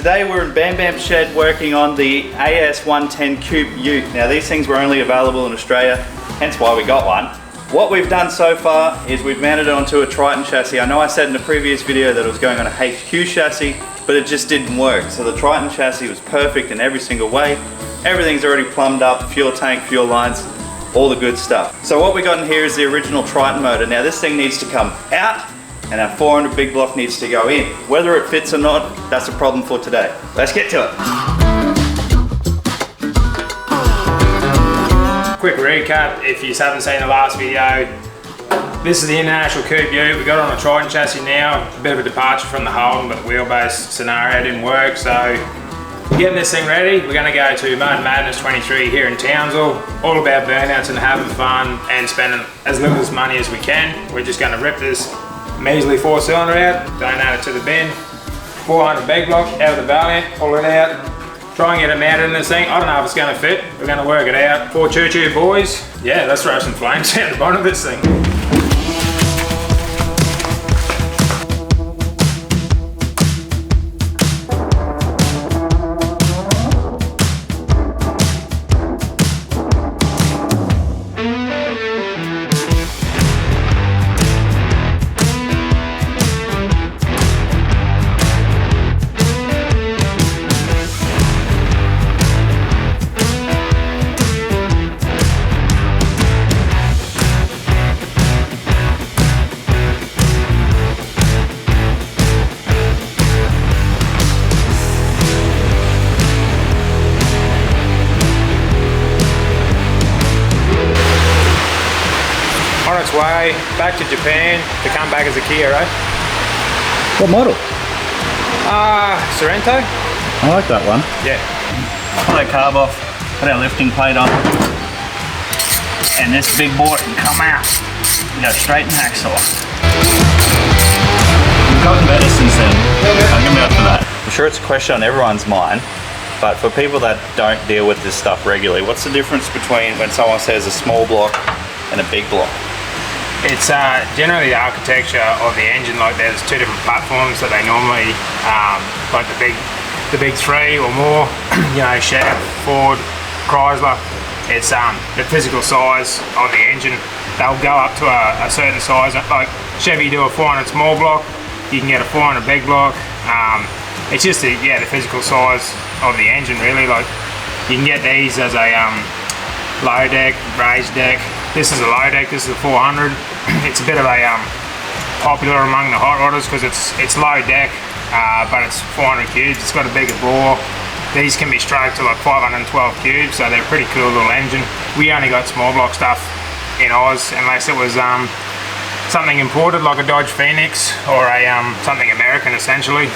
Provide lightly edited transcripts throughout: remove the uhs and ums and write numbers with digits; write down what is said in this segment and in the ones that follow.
today we're in Bam Bam's shed working on the AS110 Coupe Ute. Now these things were only available in Australia, hence why we got one. What we've done so far is we've mounted it onto a Triton chassis. I know I said in the previous video that it was going on a HQ chassis, but it just didn't work. So the Triton chassis was perfect in every single way. Everything's already plumbed up, fuel tank, fuel lines, all the good stuff. So what we got in here is the original Triton motor. Now this thing needs to come out and our 400 big block needs to go in. Whether it fits or not, that's a problem for today. Let's get to it. Quick recap, if you haven't seen the last video, this is the International Coupe Ute. We got it on a Triton chassis now, a bit of a departure from the Holden, but the wheelbase scenario didn't work, so getting this thing ready. We're going to go to Mud Madness 23 here in Townsville, all about burnouts and having fun and spending as little as money as we can. We're just going to rip this measly 4-cylinder out, donate it to the bin, 400 big block out of the Valiant, pull it out, try and get it mounted in this thing. I don't know if it's going to fit, we're going to work it out. 4 choo-choo boys, yeah, let's throw some flames out the bottom of this thing. On its way back to Japan to come back as a Kia, right? What model? Sorrento. I like that one. Yeah. Pull that carb off, put our lifting plate on, and this big boy can come out and go straight in hacksaw. We've gotten better since then. I'll give me up for that. I'm sure it's a question on everyone's mind, but for people that don't deal with this stuff regularly, what's the difference between when someone says a small block and a big block? It's generally the architecture of the engine. Like there's 2 different platforms that they normally, like the big 3 or more, you know, Chev, Ford, Chrysler. It's the physical size of the engine. They'll go up to a certain size. Like Chevy do a 400 small block, you can get a 400 big block. It's just the physical size of the engine really. Like you can get these as a low deck, raised deck. This is a low deck, this is a 400. It's a bit of a popular among the hot rodders because it's low deck, but it's 400 cubes. It's got a bigger bore. These can be stroked to like 512 cubes, so they're a pretty cool little engine. We only got small block stuff in Oz unless it was something imported like a Dodge Phoenix or a something American essentially.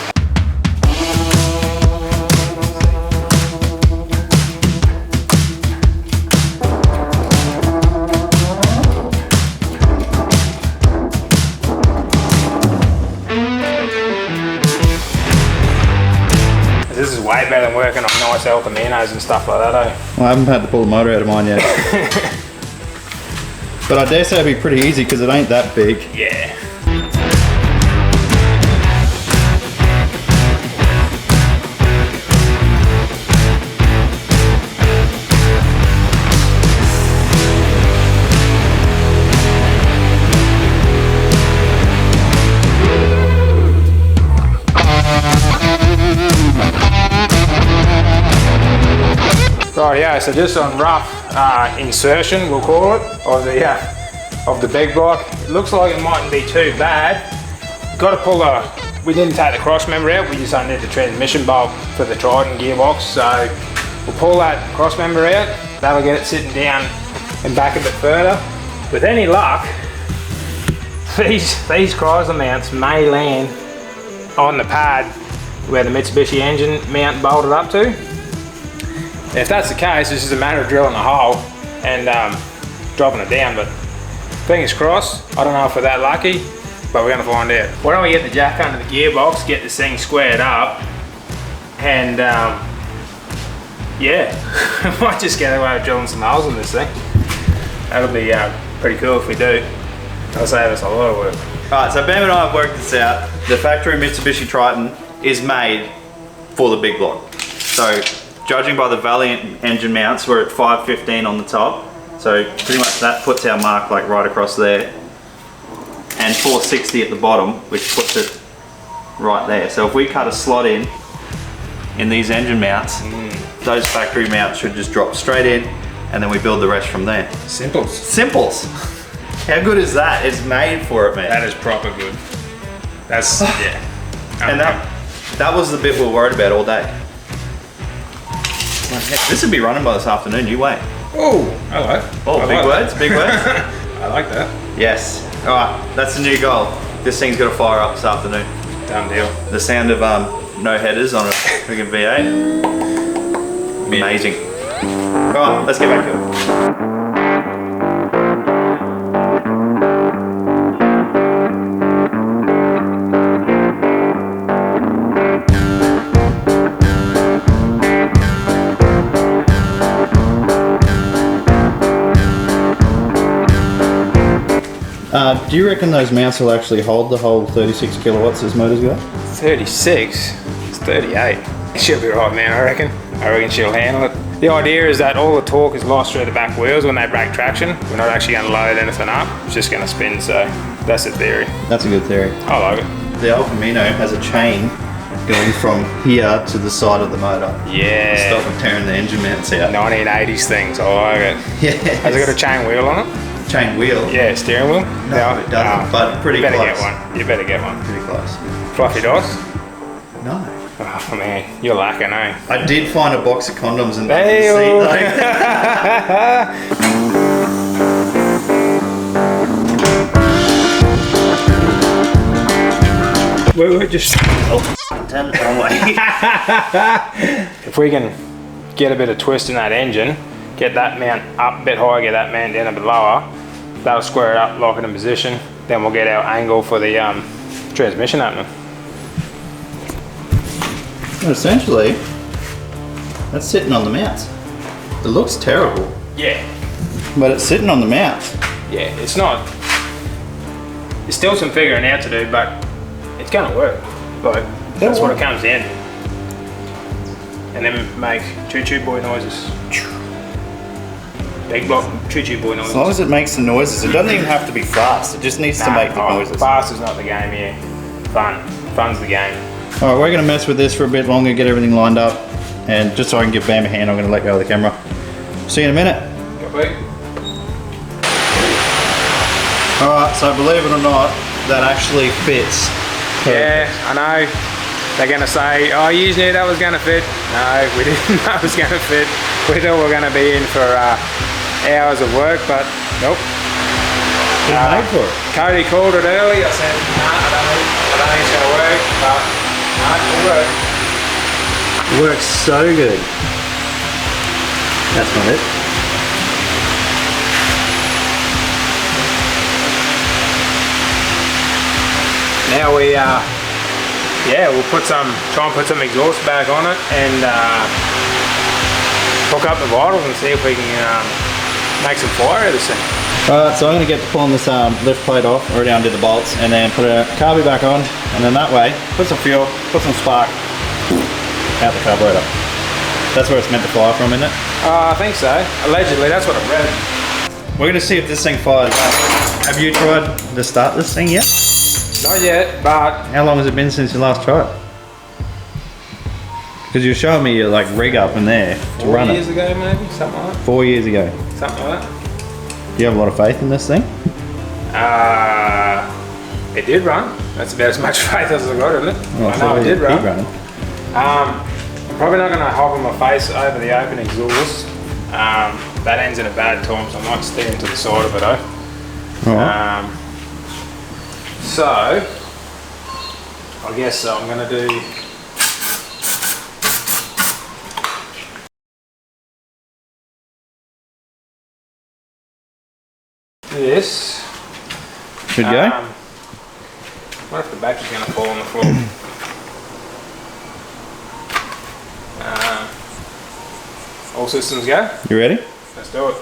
This is way better than working on nice El Caminos and stuff like that, eh? Well, I haven't had to pull the motor out of mine yet. But I dare say it'll be pretty easy because it ain't that big. Yeah. Right, yeah, so just on rough insertion, we'll call it, of the big block. It looks like it mightn't be too bad. Got to pull we didn't take the cross member out, we just undid the transmission bolt for the Triton gearbox. So we'll pull that cross member out, that'll get it sitting down and back a bit further. With any luck, these Chrysler mounts may land on the pad where the Mitsubishi engine mount bolted up to. If that's the case, this is a matter of drilling a hole and dropping it down, but fingers crossed. I don't know if we're that lucky, but we're gonna find out. Why don't we get the jack under the gearbox, get this thing squared up, and yeah, might just get away with drilling some holes in this thing. That'll be pretty cool if we do. That'll save us a lot of work. Alright, so Bam and I have worked this out. The factory Mitsubishi Triton is made for the big block. So judging by the Valiant engine mounts, we're at 515 on the top. So pretty much that puts our mark like right across there. And 460 at the bottom, which puts it right there. So if we cut a slot in these engine mounts, those factory mounts should just drop straight in, and then we build the rest from there. Simples. Simples. How good is that? It's made for it, man. That is proper good. That's, yeah. And that was the bit we were worried about all day. This would be running by this afternoon, you wait. Oh, hello. Oh, big words, big words. I like that. Yes. All right, that's the new goal. This thing's got to fire up this afternoon. Done deal. The sound of no headers on a friggin' V8. Amazing. All right, let's get back to it. Do you reckon those mounts will actually hold the whole 36 kilowatts this motor's got? 36? It's 38. It should be right, man, I reckon. I reckon she'll handle it. The idea is that all the torque is lost through the back wheels when they break traction. We're not actually going to load anything up. It's just going to spin, so that's the theory. That's a good theory. I like it. The El Camino has a chain going from here to the side of the motor. Yeah. To stop it tearing the engine mounts out. 1980s things, I like it. Yeah. Has it got a chain wheel on it? Chain wheel? Yeah, steering wheel? No, it doesn't, but pretty close. close. You better get one. You better get one. Pretty close. Fluffy dice? No. Oh man, you're lacking, eh? I did find a box of condoms in the Hey-o. seat though. We're just... Oh, turn it the wrong way. If we can get a bit of twist in that engine, get that mount up a bit higher, get that mount down a bit lower, that'll square it up, lock it in position, then we'll get our angle for the transmission happening. Well, essentially, that's sitting on the mounts. It looks terrible. Yeah. But it's sitting on the mounts. Yeah, it's not... There's still some figuring out to do, but it's gonna work. Like, that's what it comes down to. And then make choo-choo boy noises. Big block choo-choo boy noises. As long as it makes the noises, it doesn't even have to be fast. It just needs to make the noises. Fast is not the game, yeah. Fun's the game. All right, we're gonna mess with this for a bit longer, get everything lined up, and just so I can give Bam a hand, I'm gonna let go of the camera. See you in a minute. Copy. All right, so believe it or not, that actually fits. Yeah, I know. They're gonna say, oh, you knew that was gonna fit. No, we didn't know it was gonna fit. We thought we were gonna be in for hours of work, but nope. Made for it. Cody called it early. I said, nah, I don't think it's gonna work, but no, it'll work. It works so good. That's not it. Now we, yeah, we'll try and put some exhaust back on it and hook up the vitals and see if we can make some fire out of this thing. Alright, so I'm going to get to pulling this lift plate off, already undid the bolts, and then put a carby back on, and then that way, put some fuel, put some spark out the carburetor. That's where it's meant to fire from, isn't it? I think so. Allegedly, that's what I've read. We're going to see if this thing fires up. Have you tried to start this thing yet? Not yet, but... How long has it been since you last tried? Because you're showing me your like rig up in there to run it. 4 years ago maybe, something like that. 4 years ago. Something like that. Do you have a lot of faith in this thing? It did run. That's about as much faith as I got in it. Oh, I know it did run. Running. I'm probably not going to hop on my face over the open exhaust. That ends in a bad time, so I might steer into the side of it though. Right. So, I guess I'm going to do this. Should go? What if the battery's going to fall on the floor? All systems go. You ready? Let's do it.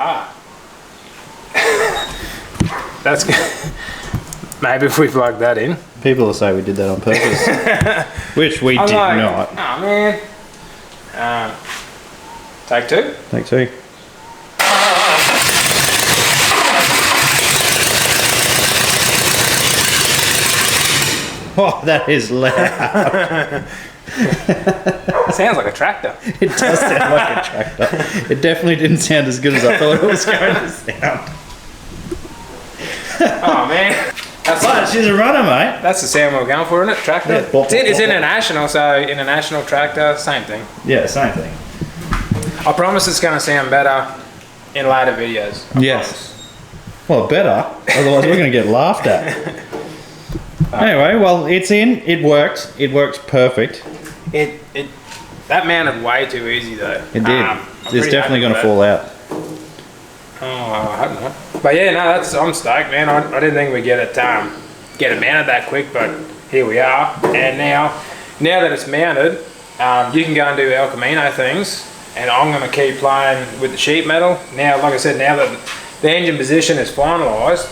Ah. That's good. Maybe if we plug that in. People will say we did that on purpose, which we did not. Oh man. Take two. Take two. Oh, that is loud. It sounds like a tractor. It does sound like a tractor. It definitely didn't sound as good as I thought it was going to sound. Oh man. She's a runner, mate. That's the sound we're going for, isn't it? Tractor. Yeah. It's international, so international tractor, same thing. Yeah, same thing. I promise it's going to sound better in later videos. Yes. Well, better. Otherwise, we're going to get laughed at. Anyway, well, it's in. It worked. It works perfect. That mounted way too easy though. It did. It's definitely going to fall out. Oh, I hope not. But yeah, no, I'm stoked, man. I didn't think we'd get it mounted that quick, but here we are. And now that it's mounted, you can go and do El Camino things, and I'm going to keep playing with the sheet metal. Now, like I said, now that the engine position is finalised,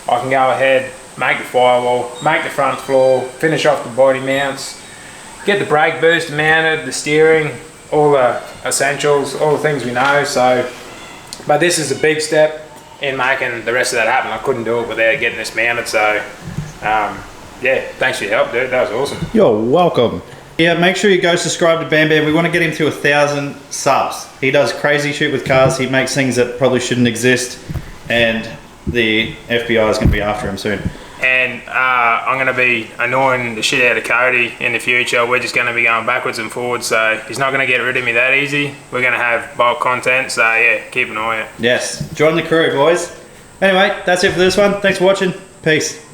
I can go ahead, make the firewall, make the front floor, finish off the body mounts, get the brake booster mounted, the steering, all the essentials, all the things we know. So, but this is a big step in making the rest of that happen. I couldn't do it without getting this mounted. So, yeah, thanks for your help, dude. That was awesome. You're welcome. Yeah, make sure you go subscribe to Bam Bam. We want to get him to 1,000 subs. He does crazy shit with cars. He makes things that probably shouldn't exist, and the FBI is going to be after him soon. And I'm going to be annoying the shit out of Cody in the future. We're just going to be going backwards and forwards, so he's not going to get rid of me that easy. We're going to have bulk content, so yeah, keep an eye out. Yes, join the crew, boys. Anyway, that's it for this one. Thanks for watching. Peace.